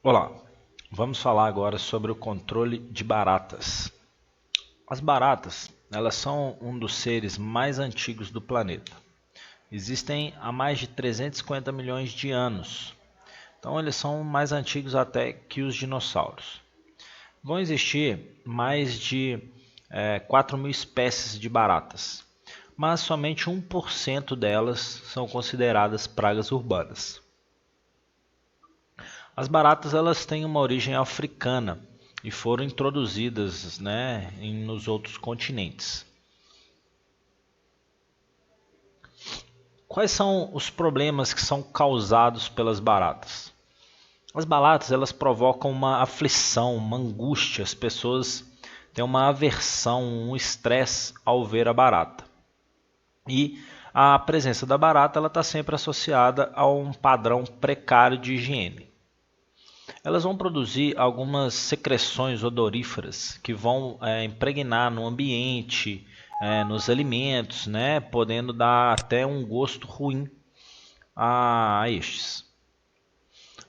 Olá, vamos falar agora sobre o controle de baratas. As baratas, elas são um dos seres mais antigos do planeta. Existem há mais de 350 milhões de anos. Então eles são mais antigos até que os dinossauros. Vão existir mais de 4 mil espécies de baratas, mas somente 1% delas são consideradas pragas urbanas. As baratas elas têm uma origem africana e foram introduzidas, nos outros continentes. Quais são os problemas que são causados pelas baratas? As baratas elas provocam uma aflição, uma angústia, as pessoas têm uma aversão, um estresse ao ver a barata. E a presença da barata ela está sempre associada a um padrão precário de higiene. Elas vão produzir algumas secreções odoríferas que vão impregnar no ambiente, nos alimentos, podendo dar até um gosto ruim a estes.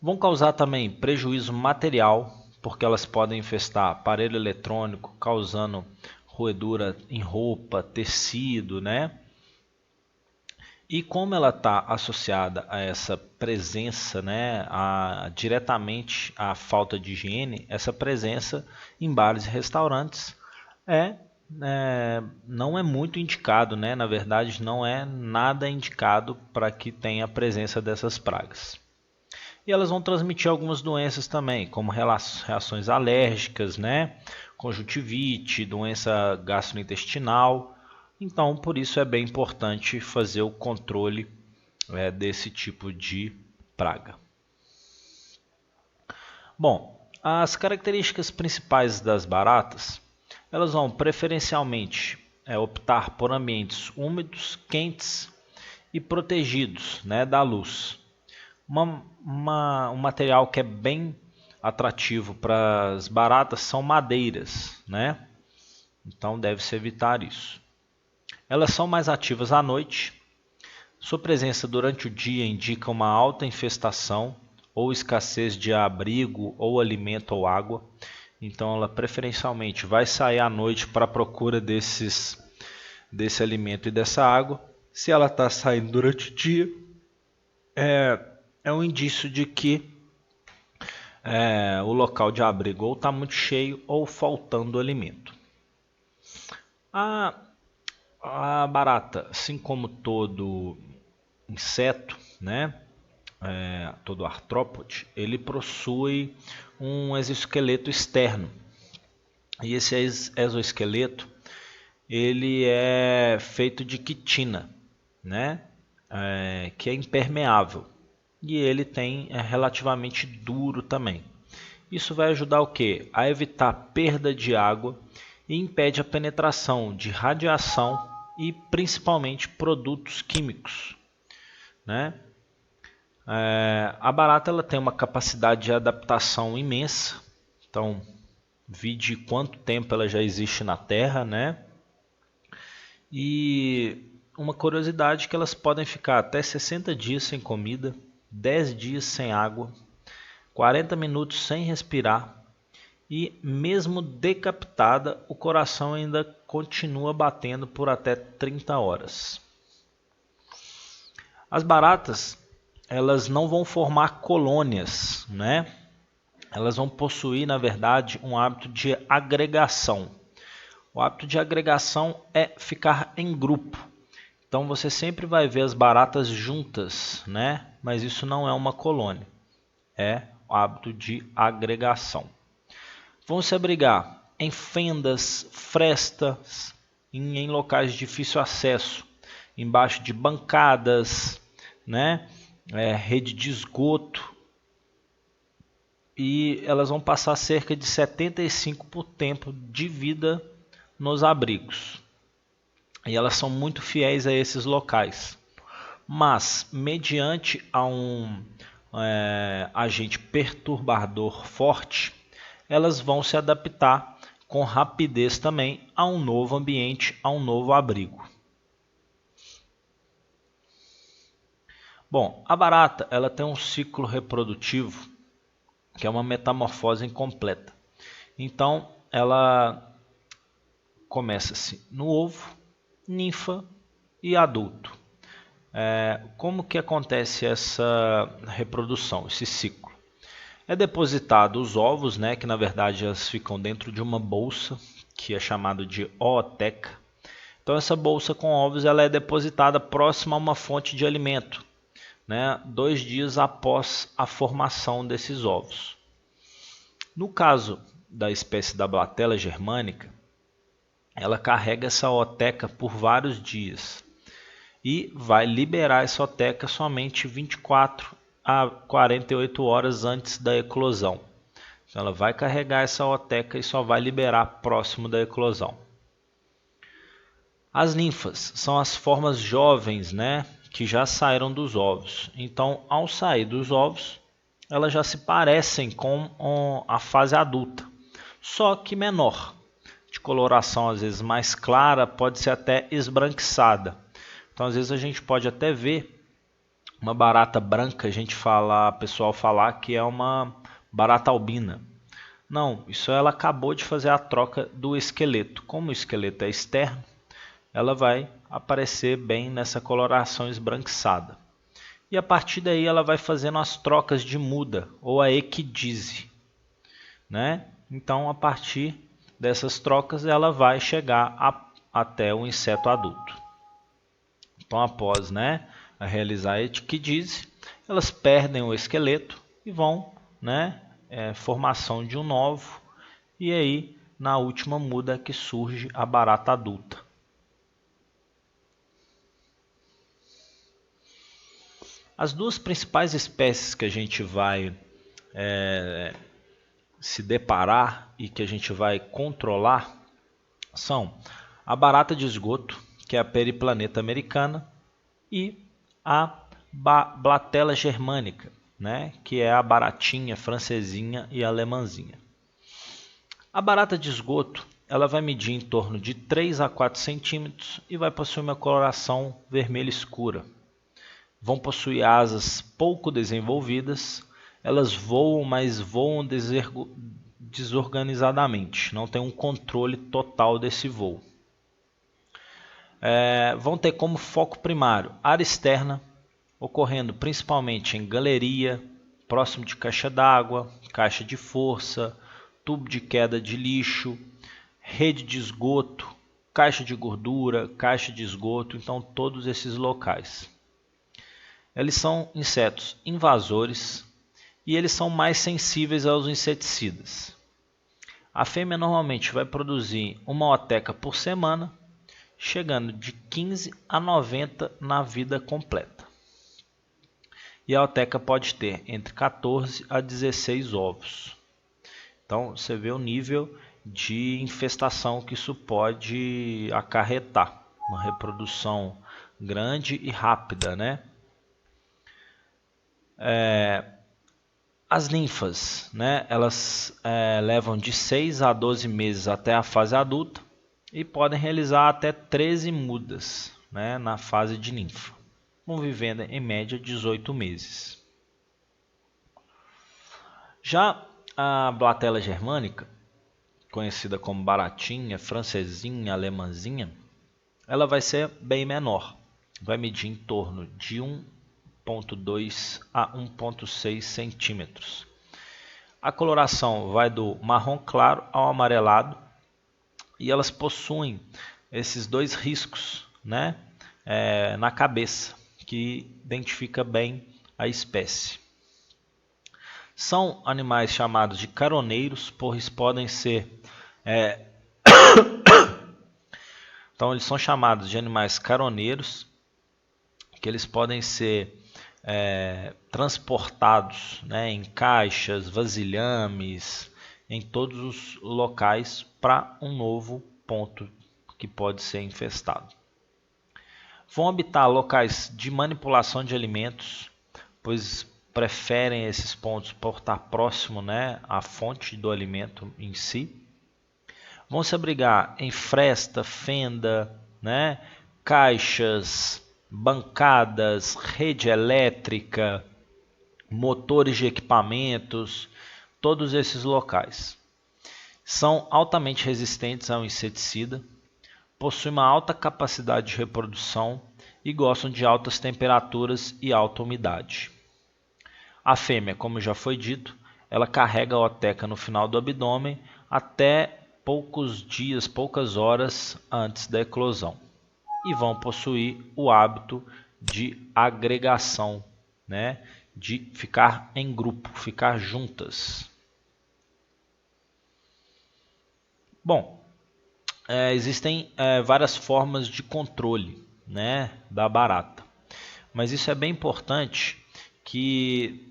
Vão causar também prejuízo material, porque elas podem infestar aparelho eletrônico, causando roedura em roupa, tecido, E como ela está associada a essa presença, diretamente à falta de higiene, essa presença em bares e restaurantes não é muito indicado, na verdade não é nada indicado para que tenha a presença dessas pragas. E elas vão transmitir algumas doenças também, como reações alérgicas, conjuntivite, doença gastrointestinal. Então, por isso é bem importante fazer o controle desse tipo de praga. Bom, as características principais das baratas, elas vão preferencialmente optar por ambientes úmidos, quentes e protegidos da luz. Um material que é bem atrativo para as baratas são madeiras, Então deve-se evitar isso. Elas são mais ativas à noite. Sua presença durante o dia indica uma alta infestação ou escassez de abrigo ou alimento ou água. Então ela preferencialmente vai sair à noite para a procura desse alimento e dessa água. Se ela está saindo durante o dia, é um indício de que o local de abrigo ou está muito cheio ou faltando alimento. A barata, assim como todo inseto, todo artrópode, ele possui um exoesqueleto externo. E esse exoesqueleto ele é feito de quitina, que é impermeável. E ele é relativamente duro também. Isso vai ajudar o quê? A evitar perda de água e impede a penetração de radiação e principalmente produtos químicos. A barata ela tem uma capacidade de adaptação imensa. Então, vide quanto tempo ela já existe na Terra, E uma curiosidade é que elas podem ficar até 60 dias sem comida, 10 dias sem água, 40 minutos sem respirar e mesmo decapitada, o coração ainda continua batendo por até 30 horas. As baratas, elas não vão formar colônias, Elas vão possuir, na verdade, um hábito de agregação. O hábito de agregação é ficar em grupo. Então você sempre vai ver as baratas juntas, Mas isso não é uma colônia. É o hábito de agregação. Vão se abrigar em fendas, frestas, em locais de difícil acesso, embaixo de bancadas, rede de esgoto. E elas vão passar cerca de 75% de vida nos abrigos. E elas são muito fiéis a esses locais. Mas, mediante a um agente perturbador forte, elas vão se adaptar com rapidez também a um novo ambiente, a um novo abrigo. Bom, a barata ela tem um ciclo reprodutivo que é uma metamorfose incompleta. Então, ela começa-se no ovo, ninfa e adulto. Como que acontece essa reprodução, esse ciclo? É depositado os ovos, né, que na verdade elas ficam dentro de uma bolsa, que é chamado de ooteca. Então essa bolsa com ovos ela é depositada próxima a uma fonte de alimento, né, 2 dias após a formação desses ovos. No caso da espécie da Blatella germânica, ela carrega essa ooteca por vários dias e vai liberar essa ooteca somente 24 a 48 horas antes da eclosão. Então ela vai carregar essa ooteca e só vai liberar próximo da eclosão. As ninfas são as formas jovens, né, que já saíram dos ovos. Então, ao sair dos ovos, elas já se parecem com a fase adulta, só que menor, de coloração às vezes mais clara, pode ser até esbranquiçada. Então, às vezes a gente pode até ver uma barata branca, pessoal falar que é uma barata albina. Não, isso ela acabou de fazer a troca do esqueleto. Como o esqueleto é externo, ela vai aparecer bem nessa coloração esbranquiçada. E a partir daí ela vai fazendo as trocas de muda, ou a equidise, né? Então, a partir dessas trocas, ela vai chegar até o inseto adulto. Então, após, né, a realizar a equidise, elas perdem o esqueleto e vão, né, formação de um novo, e aí na última muda que surge a barata adulta. As duas principais espécies que a gente vai se deparar e que a gente vai controlar são a barata de esgoto, que é a Periplaneta americana, e a Blatella germânica, né, que é a baratinha, francesinha e alemãzinha. A barata de esgoto ela vai medir em torno de 3 a 4 centímetros e vai possuir uma coloração vermelha escura. Vão possuir asas pouco desenvolvidas, elas voam, mas voam desorganizadamente, não tem um controle total desse voo. Vão ter como foco primário área externa, ocorrendo principalmente em galeria, próximo de caixa d'água, caixa de força, tubo de queda de lixo, rede de esgoto, caixa de gordura, caixa de esgoto, então todos esses locais. Eles são insetos invasores e eles são mais sensíveis aos inseticidas. A fêmea normalmente vai produzir uma ooteca por semana, chegando de 15 a 90 na vida completa. E a ooteca pode ter entre 14 a 16 ovos. Então você vê o nível de infestação que isso pode acarretar. Uma reprodução grande e rápida, né? As ninfas, né, elas levam de 6 a 12 meses até a fase adulta e podem realizar até 13 mudas, né, na fase de ninfa, vivendo em média 18 meses. Já a Blatella germânica, conhecida como baratinha, francesinha, alemãzinha, ela vai ser bem menor, vai medir em torno de 1,2 a 1,6 centímetros. A coloração vai do marrom claro ao amarelado e elas possuem esses dois riscos, né, na cabeça, que identifica bem a espécie. São animais chamados de caroneiros, pois podem ser... Então eles são chamados de animais caroneiros, que eles podem ser transportados, né, em caixas, vasilhames, em todos os locais para um novo ponto que pode ser infestado. Vão habitar locais de manipulação de alimentos, pois preferem esses pontos por estar próximo, né, à fonte do alimento em si. Vão se abrigar em fresta, fenda, né, caixas, bancadas, rede elétrica, motores de equipamentos, todos esses locais. São altamente resistentes ao inseticida, possuem uma alta capacidade de reprodução e gostam de altas temperaturas e alta umidade. A fêmea, como já foi dito, ela carrega a oteca no final do abdômen até poucos dias, poucas horas antes da eclosão. E vão possuir o hábito de agregação, né? De ficar em grupo, ficar juntas. Bom, existem várias formas de controle, né, da barata. Mas isso é bem importante que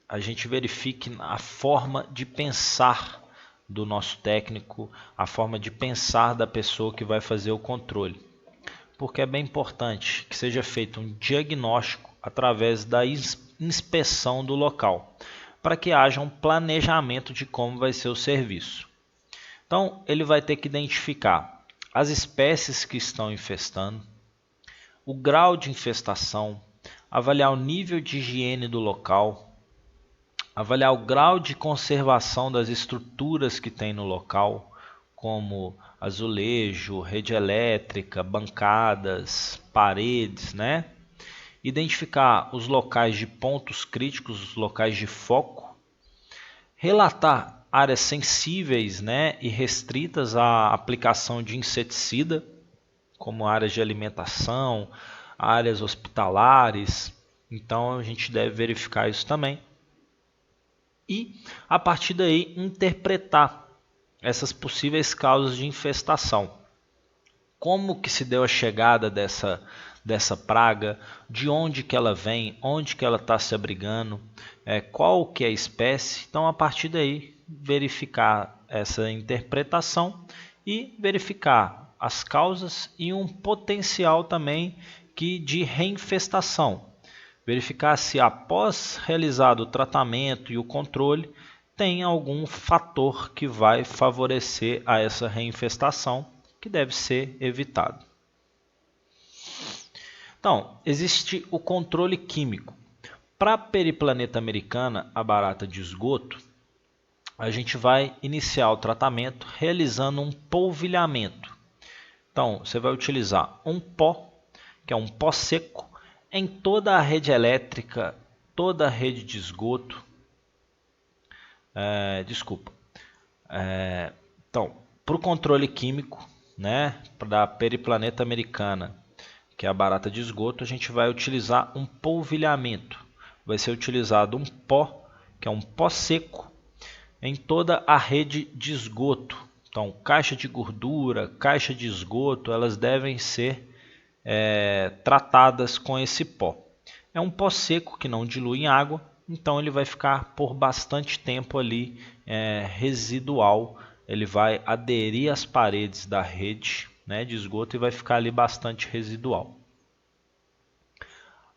a gente verifique a forma de pensar do nosso técnico, a forma de pensar da pessoa que vai fazer o controle. Porque é bem importante que seja feito um diagnóstico através da inspeção do local, para que haja um planejamento de como vai ser o serviço. Então, ele vai ter que identificar as espécies que estão infestando, o grau de infestação, avaliar o nível de higiene do local, avaliar o grau de conservação das estruturas que tem no local, como azulejo, rede elétrica, bancadas, paredes, né? Identificar os locais de pontos críticos, os locais de foco, relatar áreas sensíveis, né, e restritas à aplicação de inseticida, como áreas de alimentação, áreas hospitalares. Então a gente deve verificar isso também. E a partir daí interpretar essas possíveis causas de infestação. Como que se deu a chegada dessa praga, de onde que ela vem, onde que ela está se abrigando, qual que é a espécie. Então, a partir daí, verificar essa interpretação e verificar as causas e um potencial também de reinfestação. Verificar se após realizado o tratamento e o controle, tem algum fator que vai favorecer a essa reinfestação, que deve ser evitado. Então, existe o controle químico. Para a periplaneta americana, a barata de esgoto, a gente vai iniciar o tratamento realizando um polvilhamento. Então, você vai utilizar um pó, que é um pó seco, em toda a rede elétrica, toda a rede de esgoto. Então, para o controle químico, né, da periplaneta americana, que é a barata de esgoto, a gente vai utilizar um polvilhamento. Vai ser utilizado um pó, que é um pó seco, em toda a rede de esgoto. Então, caixa de gordura, caixa de esgoto, elas devem ser tratadas com esse pó. É um pó seco que não dilui em água, então ele vai ficar por bastante tempo ali residual. Ele vai aderir às paredes da rede, né, de esgoto e vai ficar ali bastante residual.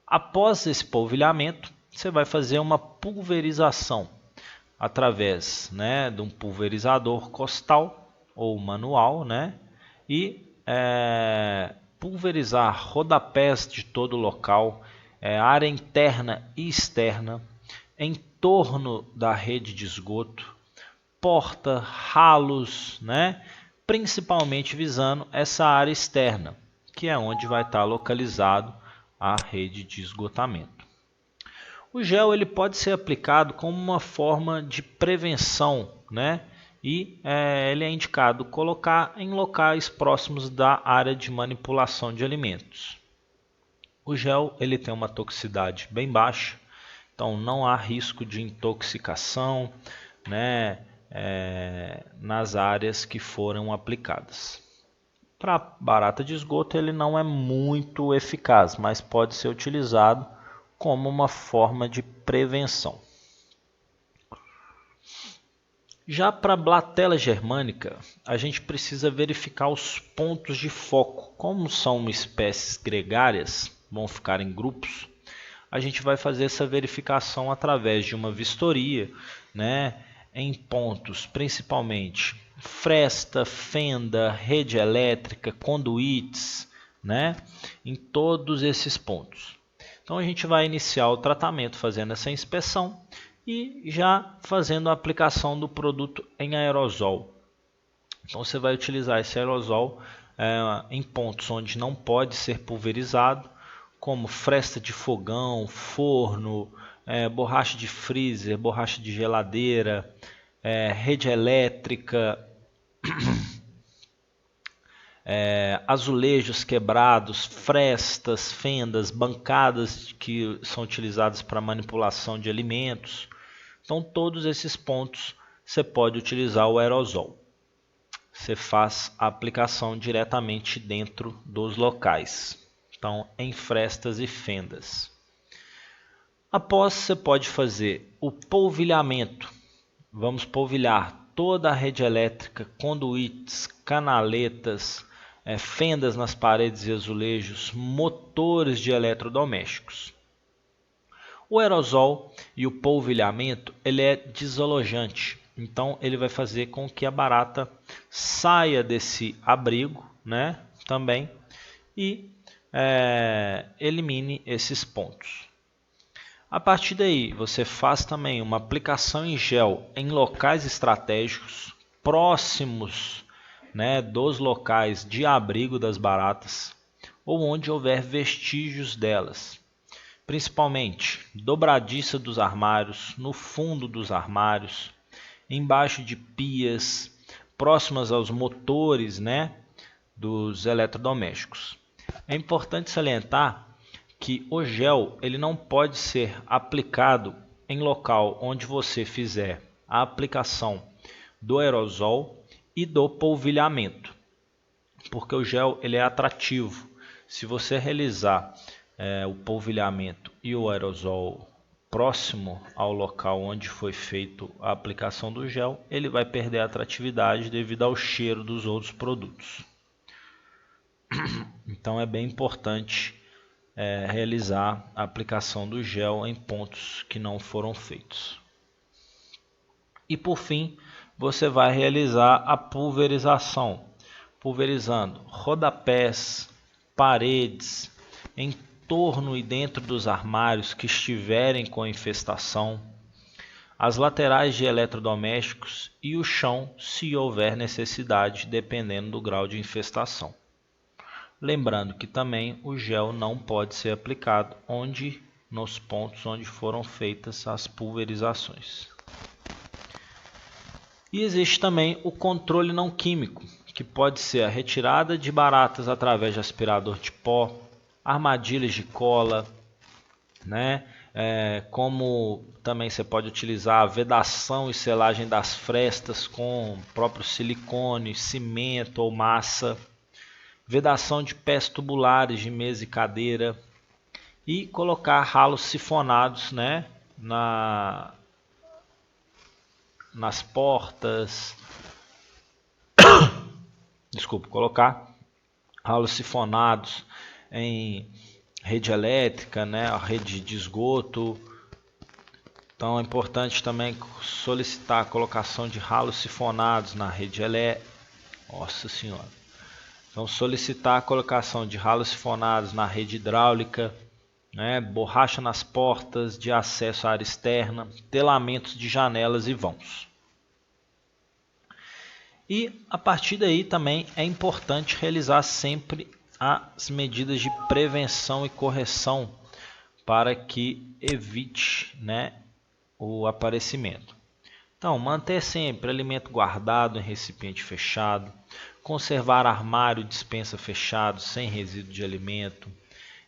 Após esse polvilhamento, você vai fazer uma pulverização através, né, de um pulverizador costal ou manual, né, e pulverizar rodapés de todo o local, área interna e externa, em torno da rede de esgoto, porta, ralos, né, principalmente visando essa área externa, que é onde vai estar localizado a rede de esgotamento. O gel ele pode ser aplicado como uma forma de prevenção, né? E ele é indicado colocar em locais próximos da área de manipulação de alimentos. O gel ele tem uma toxicidade bem baixa, então não há risco de intoxicação, né, nas áreas que foram aplicadas. Para barata de esgoto ele não é muito eficaz, mas pode ser utilizado como uma forma de prevenção. Já para a Blatella germânica, a gente precisa verificar os pontos de foco. Como são espécies gregárias, vão ficar em grupos, a gente vai fazer essa verificação através de uma vistoria, né, em pontos principalmente fresta, fenda, rede elétrica, conduítes, né, em todos esses pontos. Então a gente vai iniciar o tratamento fazendo essa inspeção e já fazendo a aplicação do produto em aerosol. Então você vai utilizar esse aerosol em pontos onde não pode ser pulverizado, como fresta de fogão, forno, borracha de freezer, borracha de geladeira, rede elétrica, azulejos quebrados, frestas, fendas, bancadas que são utilizadas para manipulação de alimentos. Então todos esses pontos você pode utilizar o aerosol. Você faz a aplicação diretamente dentro dos locais, então em frestas e fendas. Após, você pode fazer o polvilhamento. Vamos polvilhar toda a rede elétrica, conduítes, canaletas, fendas nas paredes e azulejos, motores de eletrodomésticos. O aerosol e o polvilhamento ele é desalojante, então ele vai fazer com que a barata saia desse abrigo, né, também, e elimine esses pontos. A partir daí, você faz também uma aplicação em gel em locais estratégicos, próximos, né, dos locais de abrigo das baratas, ou onde houver vestígios delas. Principalmente dobradiça dos armários, no fundo dos armários, embaixo de pias, próximas aos motores, né, dos eletrodomésticos. É importante salientar que o gel ele não pode ser aplicado em local onde você fizer a aplicação do aerosol e do polvilhamento, porque o gel ele é atrativo. Se você realizar o polvilhamento e o aerosol próximo ao local onde foi feito a aplicação do gel, ele vai perder a atratividade devido ao cheiro dos outros produtos. Então é bem importante realizar a aplicação do gel em pontos que não foram feitos. E por fim, você vai realizar a pulverização, pulverizando rodapés, paredes, em torno e dentro dos armários que estiverem com infestação, as laterais de eletrodomésticos e o chão, se houver necessidade, dependendo do grau de infestação. Lembrando que também o gel não pode ser aplicado nos pontos onde foram feitas as pulverizações. E existe também o controle não químico, que pode ser a retirada de baratas através de aspirador de pó, armadilhas de cola, né? Como também você pode utilizar a vedação e selagem das frestas com próprio silicone, cimento ou massa, vedação de pés tubulares de mesa e cadeira e colocar ralos sifonados, né, nas portas. Desculpa, colocar ralos sifonados em rede elétrica, né, a rede de esgoto. Então é importante também solicitar a colocação de ralos sifonados na rede elétrica. Nossa senhora. Então solicitar a colocação de ralos sifonados na rede hidráulica, né, borracha nas portas de acesso à área externa, telamentos de janelas e vãos. E a partir daí também é importante realizar sempre as medidas de prevenção e correção para que evite, né, o aparecimento. Então, manter sempre alimento guardado em recipiente fechado, conservar armário e despensa fechados sem resíduo de alimento,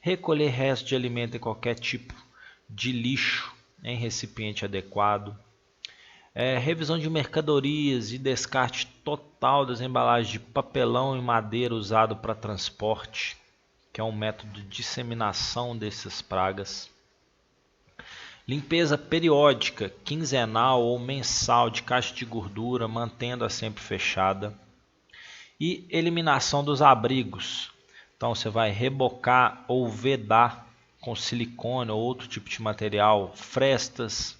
recolher restos de alimento em qualquer tipo de lixo em recipiente adequado, revisão de mercadorias e descarte total das embalagens de papelão e madeira usado para transporte, que é um método de disseminação dessas pragas. Limpeza periódica, quinzenal ou mensal de caixa de gordura, mantendo-a sempre fechada. E eliminação dos abrigos. Então você vai rebocar ou vedar com silicone ou outro tipo de material, frestas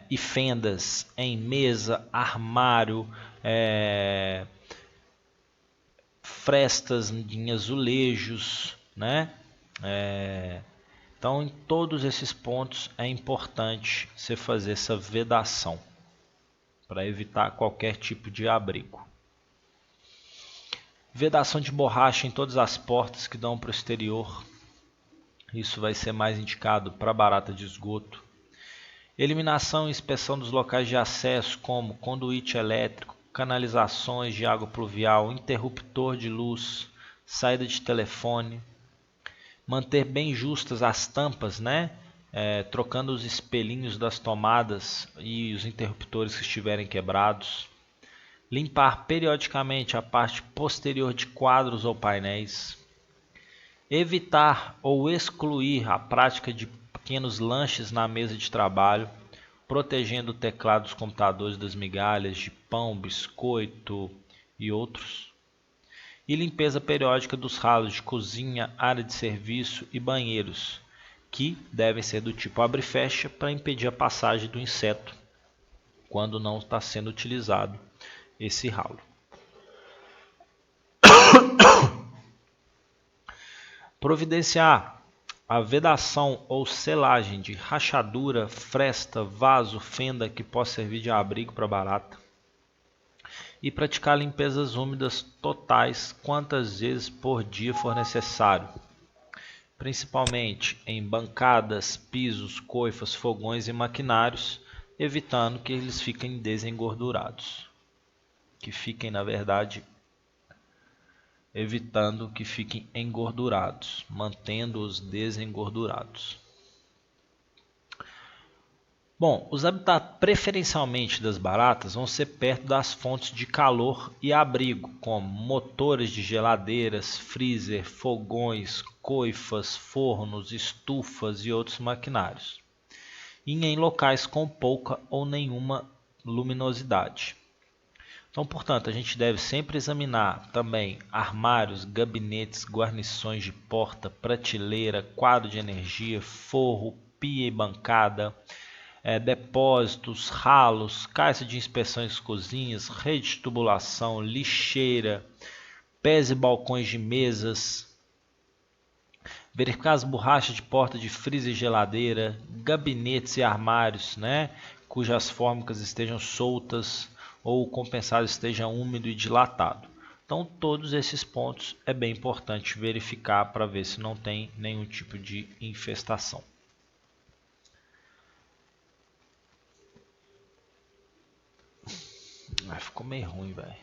e fendas em mesa, armário, frestas em azulejos, né? Então, em todos esses pontos é importante você fazer essa vedação para evitar qualquer tipo de abrigo. Vedação de borracha em todas as portas que dão para o exterior. Isso vai ser mais indicado para barata de esgoto. Eliminação e inspeção dos locais de acesso, como conduíte elétrico, canalizações de água pluvial, interruptor de luz, saída de telefone. Manter bem justas as tampas, né? Trocando os espelhinhos das tomadas e os interruptores que estiverem quebrados. Limpar periodicamente a parte posterior de quadros ou painéis. Evitar ou excluir a prática de pequenos lanches na mesa de trabalho, protegendo o teclado dos computadores das migalhas de pão, biscoito e outros. E limpeza periódica dos ralos de cozinha, área de serviço e banheiros, que devem ser do tipo abre e fecha para impedir a passagem do inseto quando não está sendo utilizado esse ralo. Providenciar a vedação ou selagem de rachadura, fresta, vaso, fenda que possa servir de abrigo para barata. E praticar limpezas úmidas totais quantas vezes por dia for necessário, principalmente em bancadas, pisos, coifas, fogões e maquinários, evitando que eles fiquem desengordurados. Evitando que fiquem engordurados, mantendo-os desengordurados. Bom, os habitats preferencialmente das baratas vão ser perto das fontes de calor e abrigo, como motores de geladeiras, freezer, fogões, coifas, fornos, estufas e outros maquinários. E em locais com pouca ou nenhuma luminosidade. Então, portanto, a gente deve sempre examinar também armários, gabinetes, guarnições de porta, prateleira, quadro de energia, forro, pia e bancada, depósitos, ralos, caixa de inspeções de cozinhas, rede de tubulação, lixeira, pés e balcões de mesas. Verificar as borrachas de porta de freezer e geladeira, gabinetes e armários, né, cujas fórmicas estejam soltas ou o compensado esteja úmido e dilatado. Então, todos esses pontos é bem importante verificar para ver se não tem nenhum tipo de infestação. Ficou meio ruim, velho.